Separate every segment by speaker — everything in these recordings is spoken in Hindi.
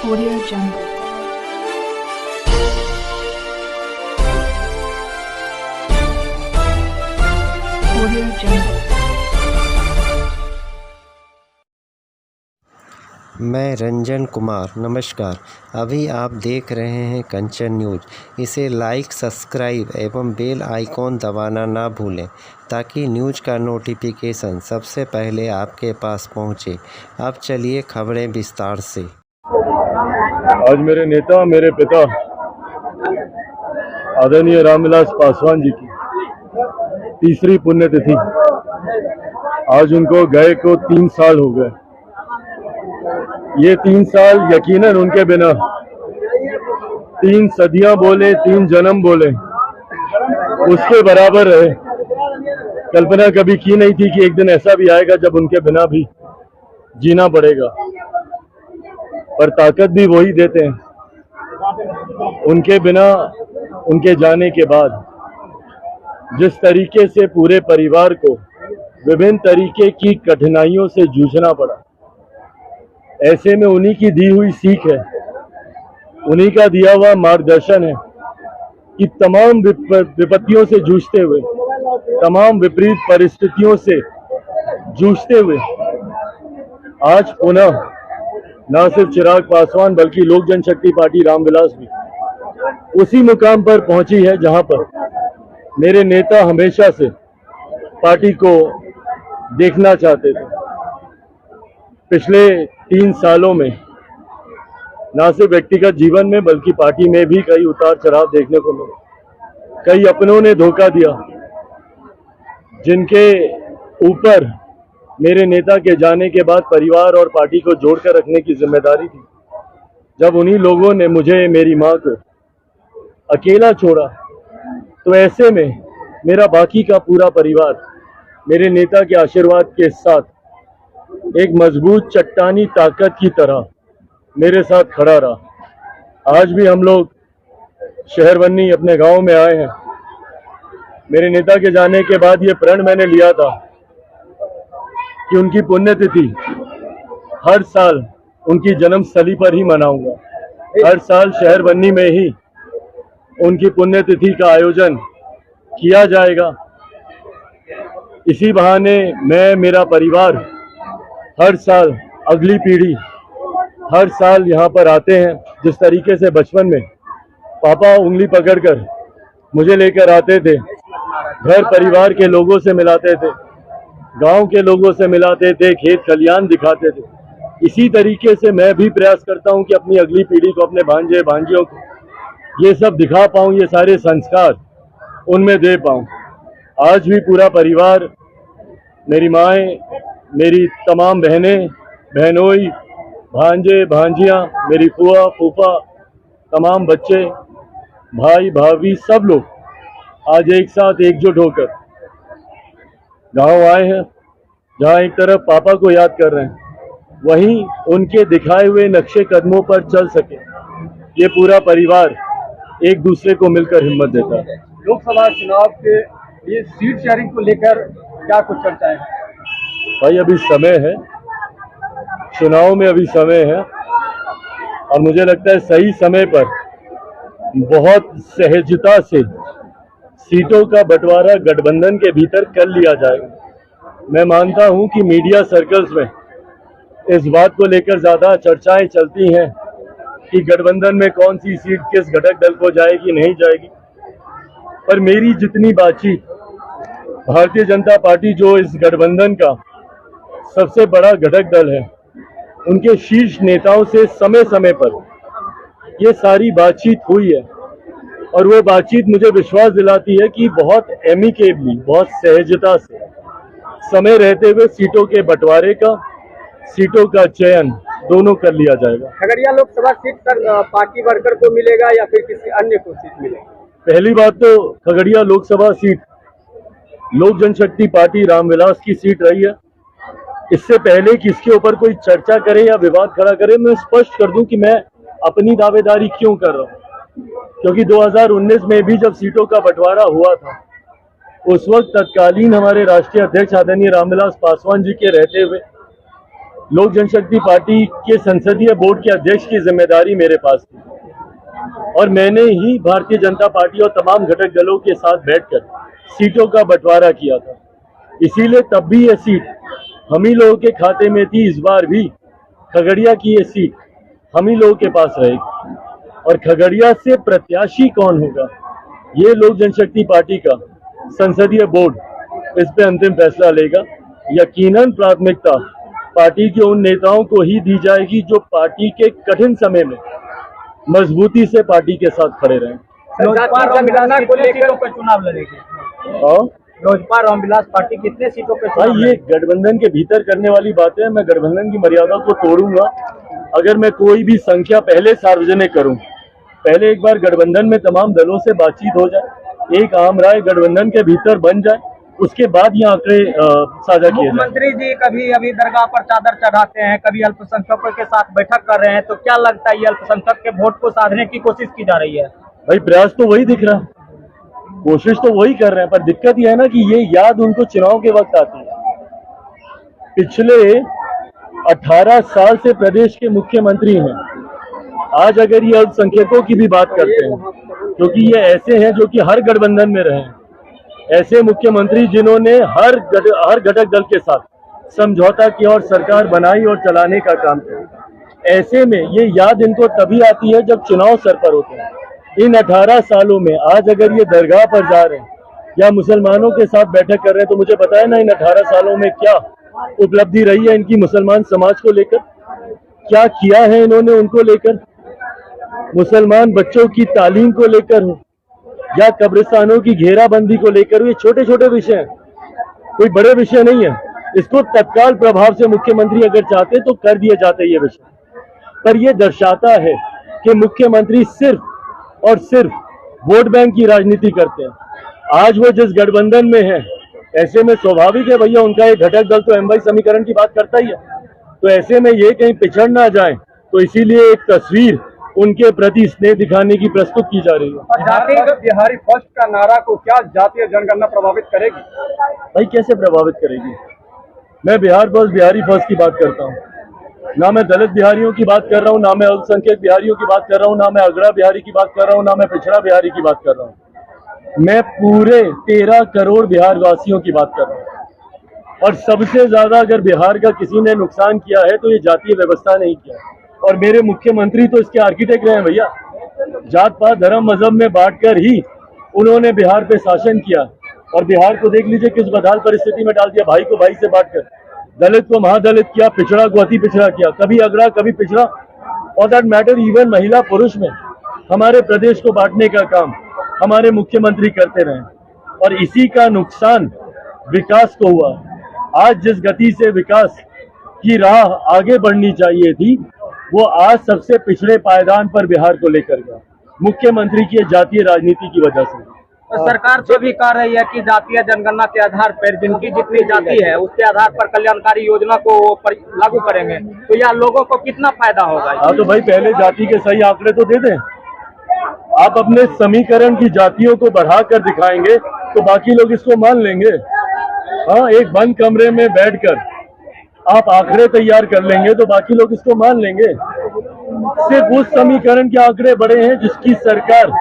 Speaker 1: Audio Jungle. Audio Jungle.
Speaker 2: मैं रंजन कुमार। नमस्कार। अभी आप देख रहे हैं कंचन न्यूज़। इसे लाइक, सब्सक्राइब एवं बेल आइकॉन दबाना ना भूलें ताकि न्यूज़ का नोटिफिकेशन सबसे पहले आपके पास पहुंचे। अब चलिए खबरें विस्तार से।
Speaker 3: आज मेरे नेता, मेरे पिता आदरणीय रामविलास पासवान जी की तीसरी पुण्यतिथि। आज उनको गए को 3 साल हो गए। ये 3 साल यकीनन उनके बिना 3 सदियां बोले, 3 जन्म बोले, उसके बराबर रहे। कल्पना कभी की नहीं थी कि एक दिन ऐसा भी आएगा जब उनके बिना भी जीना पड़ेगा, पर ताकत भी वही देते हैं। उनके बिना, उनके जाने के बाद जिस तरीके से पूरे परिवार को विभिन्न तरीके की कठिनाइयों से जूझना पड़ा, ऐसे में उन्हीं की दी हुई सीख है, उन्हीं का दिया हुआ मार्गदर्शन है कि तमाम विपत्तियों से जूझते हुए, तमाम विपरीत परिस्थितियों से जूझते हुए आज पुनः न सिर्फ चिराग पासवान बल्कि लोक जनशक्ति पार्टी रामविलास भी उसी मुकाम पर पहुंची है जहां पर मेरे नेता हमेशा से पार्टी को देखना चाहते थे। पिछले 3 सालों में न सिर्फ व्यक्तिगत जीवन में बल्कि पार्टी में भी कई उतार चढ़ाव देखने को मिले। कई अपनों ने धोखा दिया, जिनके ऊपर मेरे नेता के जाने के बाद परिवार और पार्टी को जोड़कर रखने की जिम्मेदारी थी। जब उन्हीं लोगों ने मुझे, मेरी मां को अकेला छोड़ा, तो ऐसे में मेरा बाकी का पूरा परिवार मेरे नेता के आशीर्वाद के साथ एक मजबूत चट्टानी ताकत की तरह मेरे साथ खड़ा रहा। आज भी हम लोग शहरवन्नी अपने गांव में आए हैं। मेरे नेता के जाने के बाद ये प्रण मैंने लिया था कि उनकी पुण्यतिथि हर साल उनकी जन्मस्थली पर ही मनाऊंगा। हर साल शहरवन्नी में ही उनकी पुण्यतिथि का आयोजन किया जाएगा। इसी बहाने मैं, मेरा परिवार हर साल, अगली पीढ़ी हर साल यहाँ पर आते हैं। जिस तरीके से बचपन में पापा उंगली पकड़कर मुझे लेकर आते थे, घर परिवार के लोगों से मिलाते थे, गांव के लोगों से मिलाते थे, खेत खलियान दिखाते थे, इसी तरीके से मैं भी प्रयास करता हूं कि अपनी अगली पीढ़ी को, अपने भांजे भांजियों को ये सब दिखा पाऊं, ये सारे संस्कार उनमें दे पाऊं। आज भी पूरा परिवार, मेरी माएँ, मेरी तमाम बहनें, बहनोई, भांजे भांजियां, मेरी फूआ फूफा, तमाम बच्चे, भाई भाभी, सब लोग आज एक साथ एकजुट होकर गांव आए हैं, जहां एक तरफ पापा को याद कर रहे हैं, वहीं उनके दिखाए हुए नक्शे कदमों पर चल सके, ये पूरा परिवार एक दूसरे को मिलकर हिम्मत देता है।
Speaker 4: लोकसभा चुनाव के लिए सीट शेयरिंग को लेकर क्या कुछ चर्चा है?
Speaker 3: भाई अभी समय है, चुनाव में अभी समय है, और मुझे लगता है सही समय पर बहुत सहजता से सीटों का बंटवारा गठबंधन के भीतर कर लिया जाएगा। मैं मानता हूं कि मीडिया सर्कल्स में इस बात को लेकर ज्यादा चर्चाएं चलती हैं कि गठबंधन में कौन सी सीट किस घटक दल को जाएगी, नहीं जाएगी, पर मेरी जितनी बातचीत भारतीय जनता पार्टी, जो इस गठबंधन का सबसे बड़ा घटक दल है, उनके शीर्ष नेताओं से समय समय पर ये सारी बातचीत हुई है, और वो बातचीत मुझे विश्वास दिलाती है कि बहुत एमिकेबली, बहुत सहजता से, समय रहते हुए सीटों के बंटवारे का, सीटों का चयन दोनों कर लिया जाएगा।
Speaker 4: Khagaria Lok Sabha seat sir party worker को मिलेगा या फिर किसी अन्य को सीट मिलेगी?
Speaker 3: पहली बात तो खगड़िया लोकसभा सीट लोक जनशक्ति पार्टी रामविलास की सीट रही है। इससे पहले कि इसके ऊपर कोई चर्चा करे या विवाद खड़ा करे, मैं स्पष्ट कर दूं कि मैं अपनी दावेदारी क्यों कर रहा हूं। क्योंकि 2019 में भी जब सीटों का बंटवारा हुआ था, उस वक्त तत्कालीन हमारे राष्ट्रीय अध्यक्ष आदरणीय रामविलास पासवान जी के रहते हुए लोक जनशक्ति पार्टी के संसदीय बोर्ड के अध्यक्ष की जिम्मेदारी मेरे पास थी और मैंने ही भारतीय जनता पार्टी और तमाम घटक दलों के साथ बैठकर सीटों का बंटवारा किया था। इसीलिए तब भी ये सीट हम ही लोगों के खाते में थी। इस बार भी खगड़िया की ये सीट हम ही लोगों के पास रहेगी और खगड़िया से प्रत्याशी कौन होगा ये लोक जनशक्ति पार्टी का संसदीय बोर्ड इस पे अंतिम फैसला लेगा। यकीनन प्राथमिकता पार्टी के उन नेताओं को ही दी जाएगी जो पार्टी के कठिन समय में मजबूती से पार्टी के साथ खड़े रहें।
Speaker 4: लोजपा रामविलास को लेकर चुनाव लड़ेगी
Speaker 3: और
Speaker 4: लोजपा रामविलास पार्टी कितने सीटों पे
Speaker 3: भाई ये गठबंधन के भीतर करने वाली बातें हैं। मैं गठबंधन की मर्यादा को तोड़ूंगा अगर मैं कोई भी संख्या पहले सार्वजनिक करूं। पहले एक बार गठबंधन में तमाम दलों से बातचीत हो जाए, एक आम राय गठबंधन के भीतर बन जाए, उसके बाद ये आंकड़े साझा किए जाए।
Speaker 4: मुख्यमंत्री जी कभी अभी दरगाह पर चादर चढ़ाते हैं, कभी अल्पसंख्यकों के साथ बैठक कर रहे हैं, तो क्या लगता है ये अल्पसंख्यक के वोट को साधने की कोशिश की जा रही है?
Speaker 3: भाई प्रयास तो वही दिख रहा है, कोशिश तो वही कर रहे हैं, पर दिक्कत यह है ना कि ये याद उनको चुनाव के वक्त आती है। पिछले 18 साल से प्रदेश के मुख्यमंत्री हैं। आज अगर ये अल्पसंख्यकों की भी बात करते हैं, क्योंकि ये ऐसे हैं जो कि हर गठबंधन में रहे हैं, ऐसे मुख्यमंत्री जिन्होंने हर घटक दल के साथ समझौता किया और सरकार बनाई और चलाने का काम किया। ऐसे में ये याद इनको तभी आती है जब चुनाव सर पर होते हैं। इन 18 सालों में आज अगर ये दरगाह पर जा रहे हैं या मुसलमानों के साथ बैठक कर रहे हैं, तो मुझे पता है ना इन 18 सालों में क्या उपलब्धि रही है इनकी मुसलमान समाज को लेकर, क्या किया है इन्होंने उनको लेकर, मुसलमान बच्चों की तालीम को लेकर हो या कब्रिस्तानों की घेराबंदी को लेकर। ये छोटे छोटे विषय हैं, कोई बड़े विषय नहीं है। इसको तत्काल प्रभाव से मुख्यमंत्री अगर चाहते तो कर दिए जाते ये विषय, पर यह दर्शाता है कि मुख्यमंत्री सिर्फ और सिर्फ वोट बैंक की राजनीति करते हैं। आज वो जिस गठबंधन में है, ऐसे में स्वाभाविक है भैया उनका एक घटक दल तो एमवाई समीकरण की बात करता ही है, तो ऐसे में ये कहीं पिछड़ ना जाए, तो इसीलिए एक तस्वीर उनके प्रति स्नेह दिखाने की प्रस्तुत की जा रही है।
Speaker 4: बिहारी फर्स्ट का नारा को क्या जातीय जनगणना प्रभावित करेगी?
Speaker 3: भाई कैसे प्रभावित करेगी? मैं बिहार फर्स्ट बिहारी फर्स्ट की बात करता हूँ, ना मैं दलित बिहारियों की बात कर रहा हूँ, ना मैं अल्पसंख्यक बिहारियों की बात कर रहा हूँ, ना मैं अगड़ा बिहारी की बात कर रहा हूँ, ना मैं पिछड़ा बिहारी की बात कर रहा हूँ। मैं पूरे 13 करोड़ बिहार वासियों की बात कर रहा हूँ। और सबसे ज्यादा अगर बिहार का किसी ने नुकसान किया है तो ये जातीय व्यवस्था नहीं किया, और मेरे मुख्यमंत्री तो इसके आर्किटेक्ट रहे हैं भैया। जात पात धर्म मजहब में बांटकर ही उन्होंने बिहार पे शासन किया, और बिहार को देख लीजिए किस बदहाल परिस्थिति में डाल दिया। भाई को भाई से बांटकर, दलित को महादलित किया, पिछड़ा को अति पिछड़ा किया, कभी अगड़ा कभी पिछड़ा, और दैट मैटर इवन महिला पुरुष में हमारे प्रदेश को बांटने का काम हमारे मुख्यमंत्री करते रहे, और इसी का नुकसान विकास को हुआ। आज जिस गति से विकास की राह आगे बढ़नी चाहिए थी, वो आज सबसे पिछड़े पायदान पर बिहार को लेकर गया, मुख्यमंत्री की जातीय राजनीति की वजह से।
Speaker 4: तो सरकार तो भी कह रही है कि जातीय जनगणना के आधार पर जिनकी जितनी जाति है उसके आधार पर कल्याणकारी योजना को लागू करेंगे, तो यह लोगों को कितना फायदा होगा?
Speaker 3: हाँ तो भाई पहले जाति के सही आंकड़े तो दे दें। आप अपने समीकरण की जातियों को बढ़ाकर दिखाएंगे तो बाकी लोग इसको मान लेंगे। हाँ, एक बंद कमरे में बैठकर आप आंकड़े तैयार कर लेंगे तो बाकी लोग इसको मान लेंगे। सिर्फ उस समीकरण के आंकड़े बड़े हैं जिसकी सरकार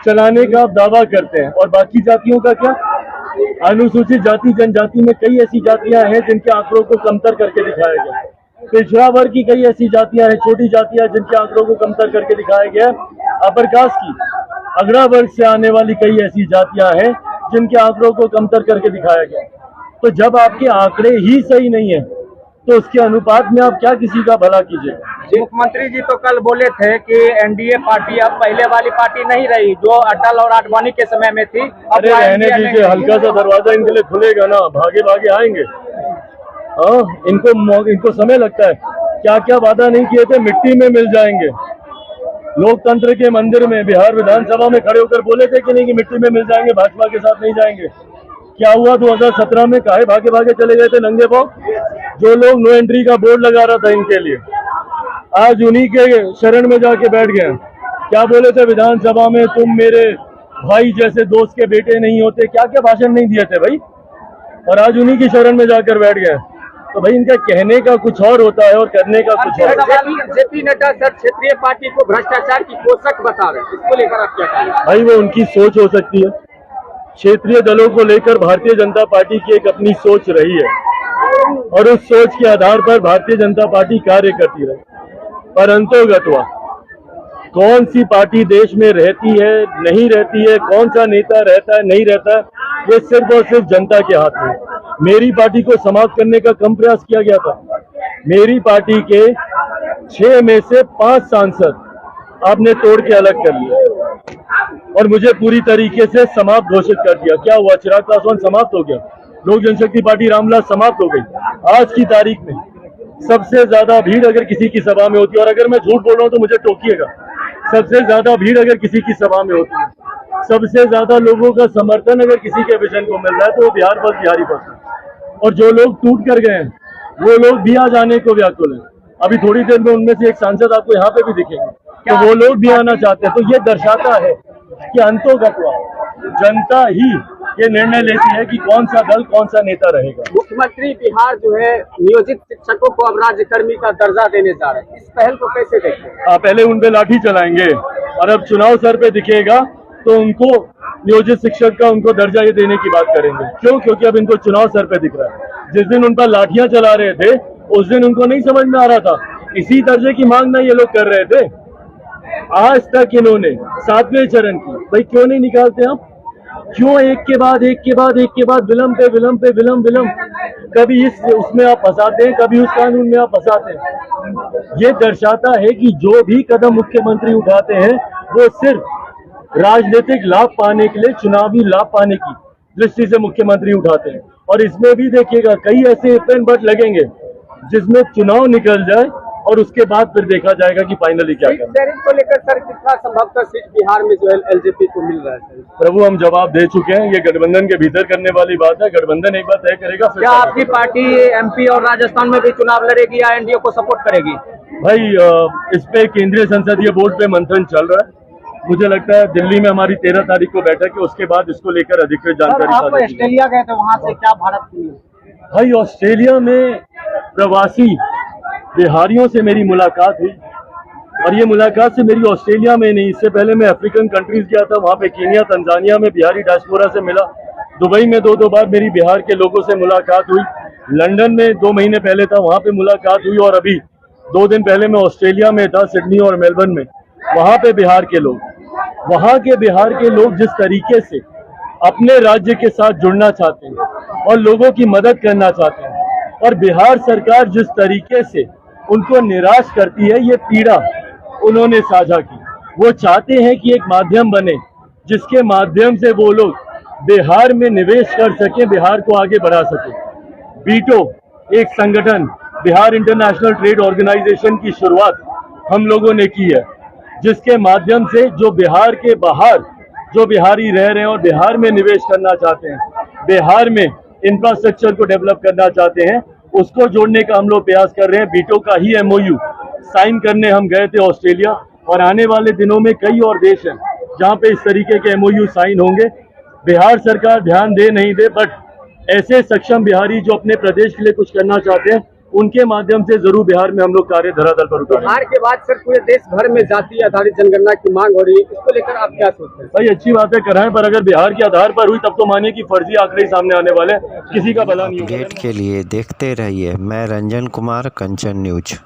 Speaker 3: चलाने का आप दावा करते हैं, और बाकी जातियों का क्या? अनुसूचित जाति जनजाति में कई ऐसी जातियां हैं जिनके आंकड़ों को कमतर करके दिखाया गया, पिछड़ा वर्ग की कई ऐसी जातियां हैं, छोटी जातियां जिनके आंकड़ों को कमतर करके दिखाया गया, अपर कास्ट की अगड़ा वर्ग से आने वाली कई ऐसी जातियां हैं जिनके आंकड़ों को कमतर करके दिखाया गया। तो जब आपके आंकड़े ही सही नहीं है तो उसके अनुपात में आप क्या किसी का भला कीजिएगा?
Speaker 4: मुख्यमंत्री जी तो कल बोले थे कि एनडीए पार्टी अब पहले वाली पार्टी नहीं रही जो अटल और आडवाणी के समय में थी।
Speaker 3: अरे रहने दीजिए, हल्का सा दरवाजा इनके लिए खुलेगा ना, भागे भागे आएंगे। हाँ, इनको समय लगता है। क्या क्या वादा नहीं किए थे मिट्टी में मिल जाएंगे। लोकतंत्र के मंदिर में बिहार विधानसभा में खड़े होकर बोले थे कि नहीं कि मिट्टी में मिल जाएंगे, भाजपा के साथ नहीं जाएंगे। क्या हुआ? 2017 में काहे भागे भागे चले गए थे नंगे पांव? जो लोग नो एंट्री का बोर्ड लगा रहा था इनके लिए, आज उन्हीं के शरण में जाके बैठ गए। क्या बोले थे विधानसभा में, तुम मेरे भाई जैसे दोस्त के बेटे नहीं होते, क्या क्या भाषण नहीं दिए थे भाई, और आज उन्हीं की शरण में जाकर बैठ गए। तो भाई इनका कहने का कुछ और होता है और करने का कुछ और।
Speaker 4: जेपी नड्डा सर क्षेत्रीय पार्टी को भ्रष्टाचार की पोषक बता रहे हैं, इसको लेकर आप क्या कहेंगे?
Speaker 3: भाई वो उनकी सोच हो सकती है। क्षेत्रीय दलों को लेकर भारतीय जनता पार्टी की एक अपनी सोच रही है और उस सोच के आधार पर भारतीय जनता पार्टी कार्य करती रही। परंतुगतवा कौन सी पार्टी देश में रहती है नहीं रहती है, कौन सा नेता रहता है नहीं रहता है, ये सिर्फ और सिर्फ जनता के हाथ में। मेरी पार्टी को समाप्त करने का कम प्रयास किया गया था। मेरी पार्टी के 6 में से 5 सांसद आपने तोड़ के अलग कर लिए और मुझे पूरी तरीके से समाप्त घोषित कर दिया। क्या हुआ? चिराग पासवान समाप्त हो गया, लोक जनशक्ति पार्टी रामविलास समाप्त हो गई। आज की तारीख में सबसे ज्यादा भीड़ अगर किसी की सभा में होती है, और अगर मैं झूठ बोल रहा हूं तो मुझे टोकिएगा, सबसे ज्यादा भीड़ अगर किसी की सभा में होती है, सबसे ज्यादा लोगों का समर्थन अगर किसी के विजन को मिल रहा है तो वो बिहार बस बिहारी बस है। और जो लोग टूट कर गए हैं वो लोग भी आ जाने को व्याकुल हैं। अभी थोड़ी देर में उनमें से एक सांसद आपको यहाँ पे भी दिखेंगे, तो वो लोग भी आना चाहते हैं। तो ये दर्शाता है कि अंतोगत्वा जनता ही ये निर्णय लेती है कि कौन सा दल कौन सा नेता रहेगा।
Speaker 4: मुख्यमंत्री बिहार जो है नियोजित शिक्षकों को अब राज्यकर्मी का दर्जा देने जा रहे हैं, इस पहल को कैसे देखते हैं?
Speaker 3: पहले उन पे लाठी चलाएंगे और अब चुनाव सर पे दिखेगा तो उनको नियोजित शिक्षक का उनको दर्जा ये देने की बात करेंगे। क्यों? क्योंकि अब इनको चुनाव सर पे दिख रहा है। जिस दिन उन पर लाठियां चला रहे थे उस दिन उनको नहीं समझ में आ रहा था। इसी दर्जे की मांग ना ये लोग कर रहे थे। आज तक इन्होंने 7वें चरण की, भाई क्यों नहीं निकालते आप? क्यों एक के बाद एक के बाद एक के बाद विलंब पे विलंब पे विलंब, कभी इस उसमें आप फंसाते हैं, कभी उस कानून में आप फंसाते हैं। ये दर्शाता है कि जो भी कदम मुख्यमंत्री उठाते हैं वो सिर्फ राजनीतिक लाभ पाने के लिए, चुनावी लाभ पाने की दृष्टि से मुख्यमंत्री उठाते हैं। और इसमें भी देखिएगा कई ऐसे इफ एंड बट लगेंगे जिसमें चुनाव निकल जाए और उसके बाद फिर देखा जाएगा कि फाइनली क्या करना है।
Speaker 4: को लेकर सर कितना संभवतः सीट बिहार में जो है एलजेपी को मिल रहा है?
Speaker 3: प्रभु हम जवाब दे चुके हैं, ये गठबंधन के भीतर करने वाली बात है। गठबंधन एक बार तय करेगा।
Speaker 4: क्या आपकी पार्टी एमपी और राजस्थान में भी चुनाव लड़ेगी या एनडीए को सपोर्ट करेगी?
Speaker 3: भाई इस पे केंद्रीय संसदीय बोर्ड पे मंथन चल रहा है। मुझे लगता है दिल्ली में हमारी 13 तारीख को बैठक है, उसके बाद इसको लेकर अधिकृत जानकारी।
Speaker 4: आप ऑस्ट्रेलिया गए थे, वहाँ से क्या भारत की?
Speaker 3: भाई ऑस्ट्रेलिया में प्रवासी बिहारियों से मेरी मुलाकात हुई और ये मुलाकात से मेरी ऑस्ट्रेलिया में नहीं, इससे पहले मैं अफ्रीकन कंट्रीज गया था, वहाँ पे केनिया तंजानिया में बिहारी डायस्पोरा से मिला। दुबई में 2 बार मेरी बिहार के लोगों से मुलाकात हुई। लंदन में 2 महीने पहले था, वहाँ पे मुलाकात हुई। और अभी 2 दिन पहले मैं ऑस्ट्रेलिया में था, सिडनी और मेलबर्न में, वहाँ पे बिहार के लोग, वहाँ के बिहार के लोग जिस तरीके से अपने राज्य के साथ जुड़ना चाहते हैं और लोगों की मदद करना चाहते हैं, और बिहार सरकार जिस तरीके से उनको निराश करती है, ये पीड़ा उन्होंने साझा की। वो चाहते हैं कि एक माध्यम बने जिसके माध्यम से वो लोग बिहार में निवेश कर सके, बिहार को आगे बढ़ा सके। बीटो एक संगठन, बिहार इंटरनेशनल ट्रेड ऑर्गेनाइजेशन की शुरुआत हम लोगों ने की है, जिसके माध्यम से जो बिहार के बाहर जो बिहारी रह रहे हैं और बिहार में निवेश करना चाहते हैं, बिहार में इंफ्रास्ट्रक्चर को डेवलप करना चाहते हैं, उसको जोड़ने का हम लोग प्रयास कर रहे हैं। बीटो का ही MOU साइन करने हम गए थे ऑस्ट्रेलिया, और आने वाले दिनों में कई और देश हैं जहां पे इस तरीके के MOU साइन होंगे। बिहार सरकार ध्यान दे नहीं दे, बट ऐसे सक्षम बिहारी जो अपने प्रदेश के लिए कुछ करना चाहते हैं, उनके माध्यम से जरूर बिहार में हम लोग कार्य धरातल पर उतारेंगे।
Speaker 4: बिहार के बाद सर पूरे देश भर में जाति आधारित जनगणना की मांग हो रही है, इसको लेकर आप क्या सोचते हैं?
Speaker 3: भाई अच्छी बात है, कराएं, पर अगर बिहार के आधार पर हुई तब तो मानिए कि फर्जी आंकड़े सामने आने वाले, किसी का भला नहीं होगा।
Speaker 2: अपडेट के लिए देखते रहिए मैं रंजन कुमार, कंचन न्यूज।